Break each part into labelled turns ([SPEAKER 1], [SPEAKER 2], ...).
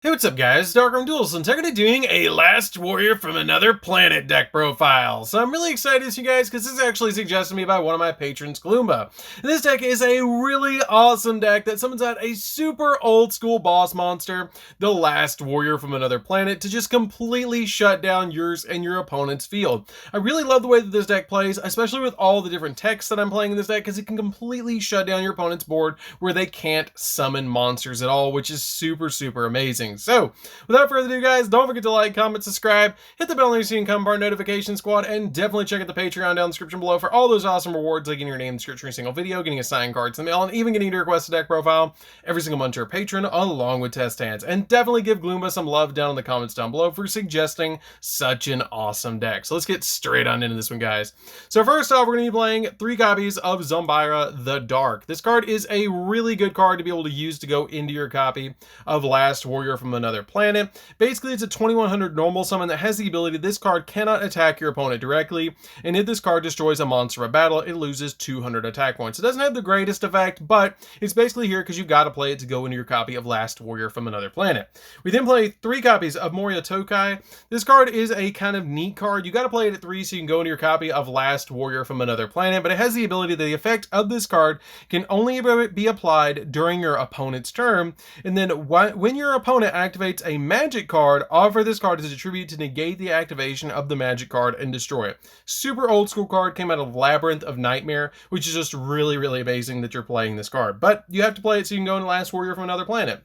[SPEAKER 1] Hey, what's up guys? DarkArmedDuelist, and today we're doing a Last Warrior from Another Planet deck profile. So I'm really excited you guys because this is actually suggested to me by one of my patrons, Gloomba. This deck is a really awesome deck that summons out a super old school boss monster, the Last Warrior from Another Planet, to just completely shut down yours and your opponent's field. I really love the way that this deck plays, especially with all the different techs that I'm playing in this deck, because it can completely shut down your opponent's board where they can't summon monsters at all, which is super amazing. So, without further ado guys, don't forget to like, comment, subscribe, hit the bell so you can become part of our notification squad, and definitely check out the Patreon down in the description below for all those awesome rewards like getting your name in the description of a single video, getting a signed card in the mail, and even getting to request a deck profile every single month to our patron along with test hands. And definitely give Gloomba some love down in the comments down below for suggesting such an awesome deck. So let's get straight on into this one guys. So first off, we're going to be playing 3 copies of Zombira the Dark. This card is a really good card to be able to use to go into your copy of Last Warrior from Another Planet. Basically, it's a 2100 normal summon that has the ability this card cannot attack your opponent directly, and if this card destroys a monster of battle, it loses 200 attack points. It doesn't have the greatest effect, but it's basically here because you've got to play it to go into your copy of Last Warrior from Another Planet. We then play 3 copies of Moria Tokai. This card is a kind of neat card. You got to play it at 3 so you can go into your copy of Last Warrior from Another Planet, but it has the ability that the effect of this card can only be applied during your opponent's turn, and then when your opponent activates a magic card, offer this card as a tribute to negate the activation of the magic card and destroy it. Super old school card, came out of Labyrinth of Nightmare, which is just really amazing that you're playing this card. But you have to play it so you can go into Last Warrior from Another Planet.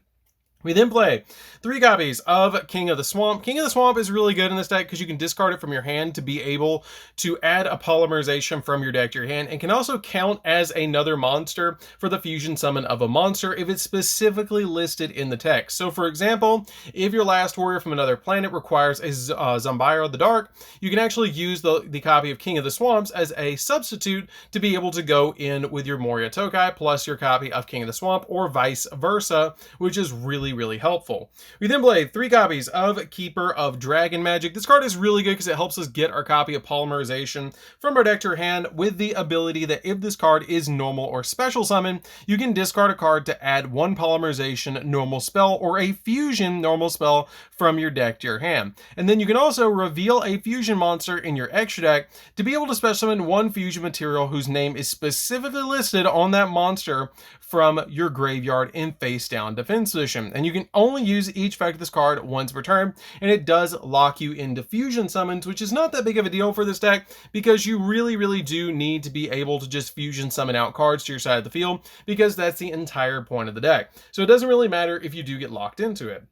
[SPEAKER 1] We then play 3 copies of King of the Swamp. King of the Swamp is really good in this deck because you can discard it from your hand to be able to add a polymerization from your deck to your hand, and can also count as another monster for the fusion summon of a monster if it's specifically listed in the text. So for example, if your Last Warrior from Another Planet requires a Zombira the Dark, you can actually use the copy of King of the Swamps as a substitute to be able to go in with your Moria Tokai plus your copy of King of the Swamp, or vice versa, which is really helpful. We then play 3 copies of Keeper of Dragon Magic. This card is really good because it helps us get our copy of polymerization from our deck to our hand, with the ability that if this card is normal or special summon, you can discard a card to add 1 polymerization normal spell or a fusion normal spell from your deck to your hand. And then you can also reveal a fusion monster in your extra deck to be able to special summon 1 fusion material whose name is specifically listed on that monster from your graveyard in face down defense position. And you can only use each effect of this card once per turn, and it does lock you into fusion summons, which is not that big of a deal for this deck because you really do need to be able to just fusion summon out cards to your side of the field, because that's the entire point of the deck. So it doesn't really matter if you do get locked into it.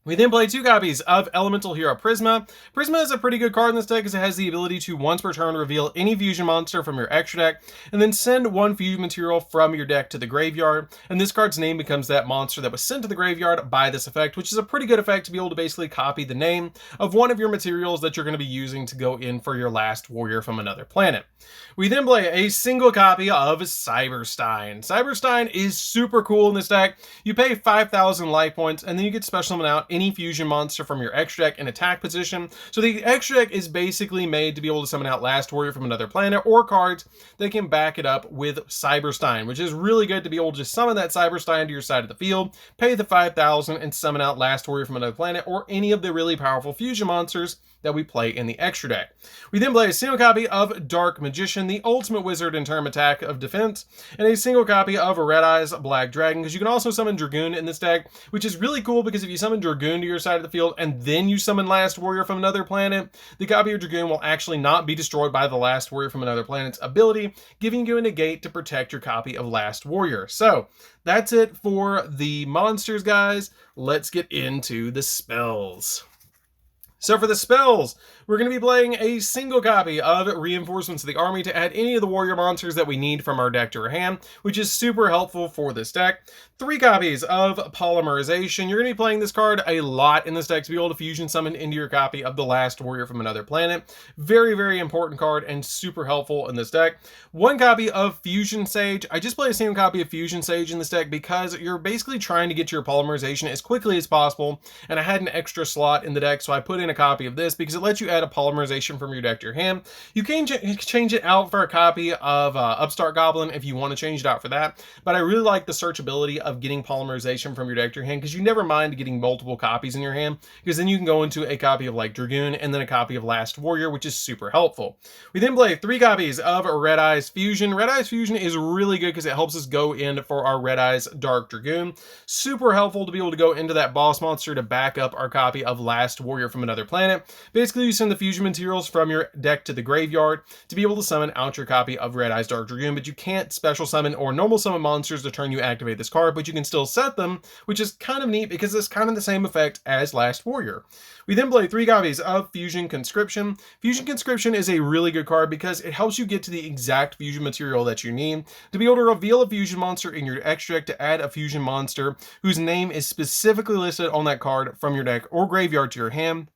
[SPEAKER 1] We then play 2 copies of Elemental Hero Prisma. Prisma is a pretty good card in this deck because it has the ability to once per turn reveal any fusion monster from your extra deck, and then send 1 fusion material from your deck to the graveyard, and this card's name becomes that monster that was sent to the graveyard by this effect, which is a pretty good effect to be able to basically copy the name of one of your materials that you're going to be using to go in for your Last Warrior from Another Planet. We then play a single copy of Cyberstein. Cyberstein is super cool in this deck. You pay 5,000 life points, and then you get special summon out any fusion monster from your extra deck in attack position. So the extra deck is basically made to be able to summon out Last Warrior from Another Planet, or cards that can back it up with Cyberstein, which is really good to be able to just summon that Cyberstein to your side of the field, pay the 5,000, and summon out Last Warrior from Another Planet, or any of the really powerful fusion monsters that we play in the extra deck. We then play a single copy of Dark Magician, the ultimate wizard in term attack of defense, and a single copy of Red Eyes Black Dragon, because you can also summon Dragoon in this deck, which is really cool because if you summon Dragoon to your side of the field and then you summon Last Warrior from Another Planet, the copy of Dragoon will actually not be destroyed by the Last Warrior from Another Planet's ability, giving you a negate to protect your copy of Last Warrior. So that's it for the monsters, guys. Let's get into the spells. So for the spells, we're going to be playing a single copy of Reinforcements of the Army to add any of the warrior monsters that we need from our deck to our hand, which is super helpful for this deck. 3 copies of Polymerization. You're going to be playing this card a lot in this deck to be able to fusion summon into your copy of the Last Warrior from Another Planet. Very important card and super helpful in this deck. 1 copy of Fusion Sage. I just play a single copy of Fusion Sage in this deck because you're basically trying to get your Polymerization as quickly as possible, and I had an extra slot in the deck, so I put in a copy of this because it lets you add a polymerization from your deck to your hand. You can change it out for a copy of Upstart Goblin if you want to change it out for that, but I really like the searchability of getting polymerization from your deck to your hand because you never mind getting multiple copies in your hand, because then you can go into a copy of like Dragoon and then a copy of Last Warrior, which is super helpful. We then play 3 copies of Red Eyes Fusion. Red Eyes Fusion is really good because it helps us go in for our Red Eyes Dark Dragoon. Super helpful to be able to go into that boss monster to back up our copy of Last Warrior from Another Planet. Basically, you send the fusion materials from your deck to the graveyard to be able to summon out your copy of Red Eyes Dark Dragoon, but you can't special summon or normal summon monsters the turn you activate this card, but you can still set them, which is kind of neat because it's kind of the same effect as Last Warrior. We then play 3 copies of Fusion Conscription. Fusion Conscription is a really good card because it helps you get to the exact fusion material that you need to be able to reveal a fusion monster in your extra deck to add a fusion monster whose name is specifically listed on that card from your deck or graveyard to your hand.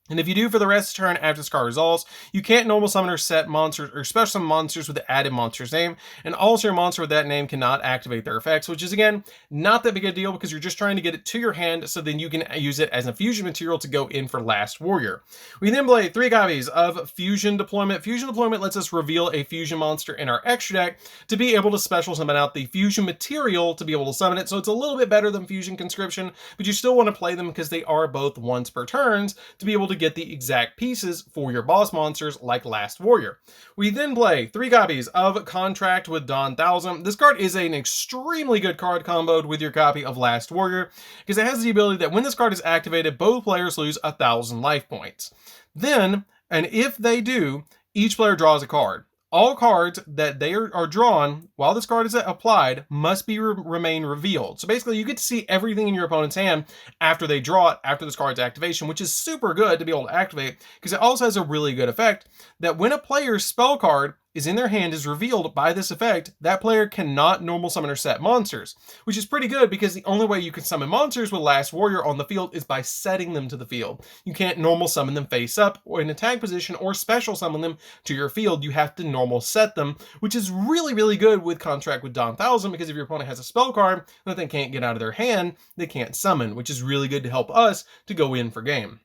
[SPEAKER 1] And if you do for the rest of the turn after this card resolves, you can't normal summon or set monsters or special summon monsters with the added monster's name, and also your monster with that name cannot activate their effects, which is again not that big a deal because you're just trying to get it to your hand so then you can use it as a fusion material to go in for Last Warrior. We then play 3 copies of Fusion Deployment. Fusion Deployment lets us reveal a fusion monster in our extra deck to be able to special summon out the fusion material to be able to summon it, so it's a little bit better than Fusion Conscription, but you still want to play them because they are both once per turns to be able to get the exact pieces for your boss monsters like Last Warrior. We then play 3 copies of Contract with Dawn Thousand. This card is an extremely good card comboed with your copy of Last Warrior because it has the ability that when this card is activated, both players lose 1,000 life points. Then, and if they do, each player draws a card. All cards that they are drawn while this card is applied must be remain revealed. So basically you get to see everything in your opponent's hand after they draw it after this card's activation, which is super good to be able to activate because it also has a really good effect that when a player's spell card is in their hand is revealed by this effect, that player cannot normal summon or set monsters, which is pretty good because the only way you can summon monsters with Last Warrior on the field is by setting them to the field. You can't normal summon them face up or in attack position or special summon them to your field. You have to normal set them, which is really, really good with Contract with Dawn Thousand because if your opponent has a spell card that they can't get out of their hand, they can't summon, which is really good to help us to go in for game.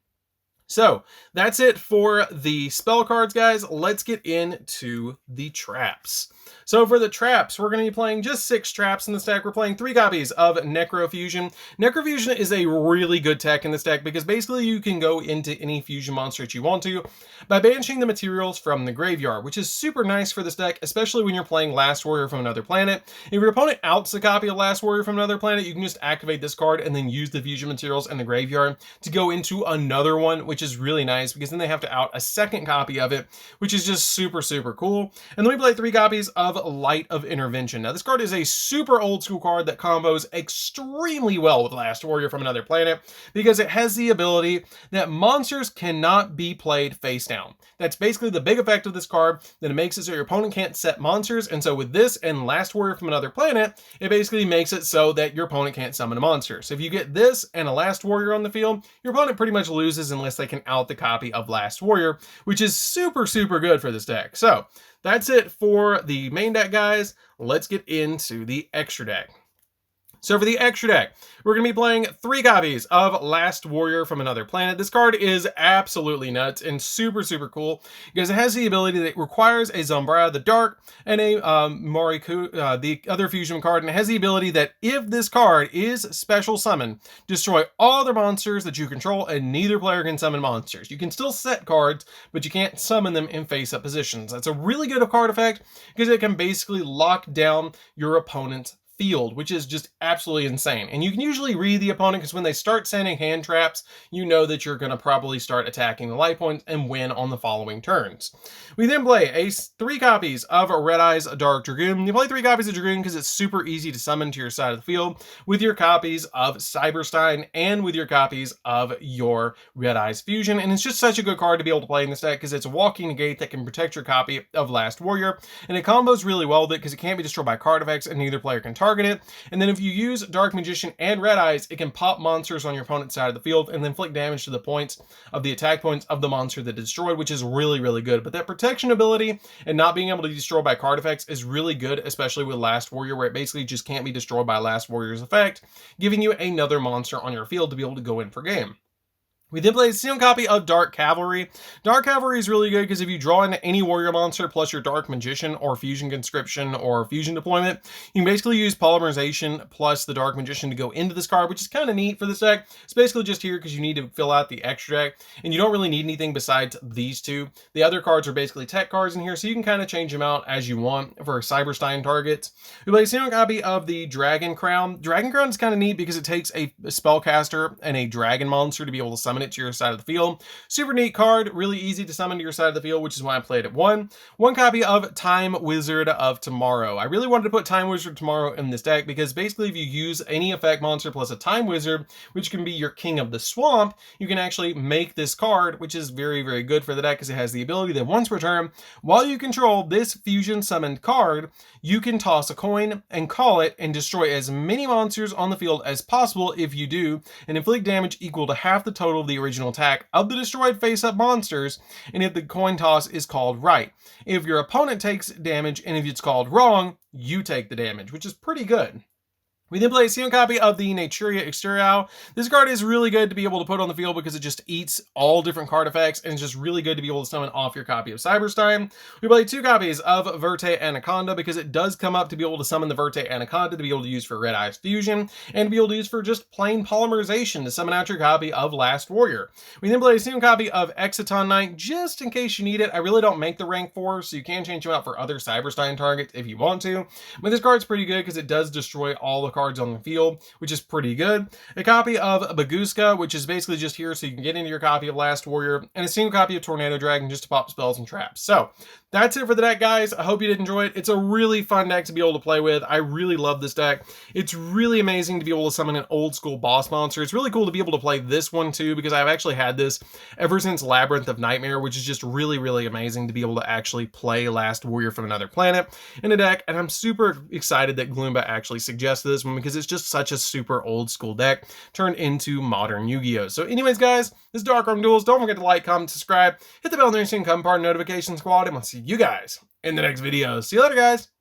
[SPEAKER 1] So that's it for the spell cards, guys. Let's get into the traps. So for the traps, we're going to be playing just 6 traps in this deck. We're playing 3 copies of Necrofusion. Necrofusion is a really good tech in this deck because basically you can go into any fusion monster that you want to by banishing the materials from the graveyard, which is super nice for this deck, especially when you're playing Last Warrior from Another Planet. If your opponent outs a copy of Last Warrior from Another Planet, you can just activate this card and then use the fusion materials in the graveyard to go into another one, which is really nice because then they have to out a second copy of it, which is just super, super cool. And then we play 3 copies of Light of Intervention. Now this card is a super old school card that combos extremely well with Last Warrior from Another Planet because it has the ability that monsters cannot be played face down. That's basically the big effect of this card, that it makes it so your opponent can't set monsters, and so with this and Last Warrior from Another Planet, it basically makes it so that your opponent can't summon a monster. So if you get this and a Last Warrior on the field, your opponent pretty much loses unless they can out the copy of Last Warrior, which is super, super good for this deck. So that's it for the main deck, guys. Let's get into the extra deck. So for the extra deck, we're going to be playing 3 copies of Last Warrior from Another Planet. This card is absolutely nuts and super, super cool because it has the ability that it requires a Zumbra the Dark and a Moriku, the other fusion card, and it has the ability that if this card is special summon, destroy all other monsters that you control and neither player can summon monsters. You can still set cards, but you can't summon them in face-up positions. That's a really good card effect because it can basically lock down your opponent's field, which is just absolutely insane. And you can usually read the opponent because when they start sending hand traps, you know that you're going to probably start attacking the life points and win on the following turns. We then play 3 copies of Red Eyes Dark Dragoon. You play 3 copies of Dragoon because it's super easy to summon to your side of the field with your copies of Cyberstein and with your copies of your Red Eyes Fusion. And it's just such a good card to be able to play in this deck because it's a walking negate that can protect your copy of Last Warrior. And it combos really well with it because it can't be destroyed by card effects and neither player can target it. And then if you use Dark Magician and Red Eyes, it can pop monsters on your opponent's side of the field and then inflict damage to the points of the attack points of the monster that is destroyed, which is really, really good. But that protection ability and not being able to destroy by card effects is really good, especially with Last Warrior, where it basically just can't be destroyed by Last Warrior's effect, giving you another monster on your field to be able to go in for game. We then play a single copy of Dark Cavalry. Dark Cavalry is really good because if you draw into any warrior monster plus your Dark Magician or Fusion Conscription or Fusion Deployment, you can basically use Polymerization plus the Dark Magician to go into this card, which is kind of neat for this deck. It's basically just here because you need to fill out the extra deck, and you don't really need anything besides these two. The other cards are basically tech cards in here, so you can kind of change them out as you want for Cyberstein targets. We play a single copy of the Dragon Crown. Dragon Crown is kind of neat because it takes a spellcaster and a dragon monster to be able to summon it to your side of the field. Super neat card, really easy to summon to your side of the field, which is why I played it. One copy of Time Wizard of Tomorrow. I really wanted to put Time Wizard Tomorrow in this deck because basically if you use any effect monster plus a Time Wizard, which can be your King of the Swamp, you can actually make this card, which is very, very good for the deck because it has the ability that once per turn, while you control this fusion summoned card, you can toss a coin and call it and destroy as many monsters on the field as possible if you do, and inflict damage equal to half the total of the original attack of the destroyed face-up monsters, and if the coin toss is called right. If your opponent takes damage and if it's called wrong, you take the damage, which is pretty good. We then play a single copy of the Naturia Exterior. This card is really good to be able to put on the field because it just eats all different card effects, and it's just really good to be able to summon off your copy of Cyberstein. We play 2 copies of Verte Anaconda because it does come up to be able to summon the Verte Anaconda to be able to use for Red Eyes Fusion, and to be able to use for just plain Polymerization to summon out your copy of Last Warrior. We then play a single copy of Exciton Knight just in case you need it. I really don't make the rank 4, so you can change them out for other Cyberstein targets if you want to. But this card's pretty good because it does destroy all the cards on the field, which is pretty good. A copy of Baguska, which is basically just here so you can get into your copy of Last Warrior, and a single copy of Tornado Dragon just to pop spells and traps. So that's it for the deck, guys. I hope you did enjoy it. It's a really fun deck to be able to play with. I really love this deck. It's really amazing to be able to summon an old school boss monster. It's really cool to be able to play this one too, because I've actually had this ever since Labyrinth of Nightmare, which is just really, really amazing to be able to actually play Last Warrior from Another Planet in a deck. And I'm super excited that Gloomba actually suggested this one because it's just such a super old school deck turned into modern Yu-Gi-Oh! So anyways, guys, this is DarkArmedDuelist. Don't forget to like, comment, subscribe, hit the bell notification, become part of the notification squad, and I'll see you guys in the next video. See you later, guys.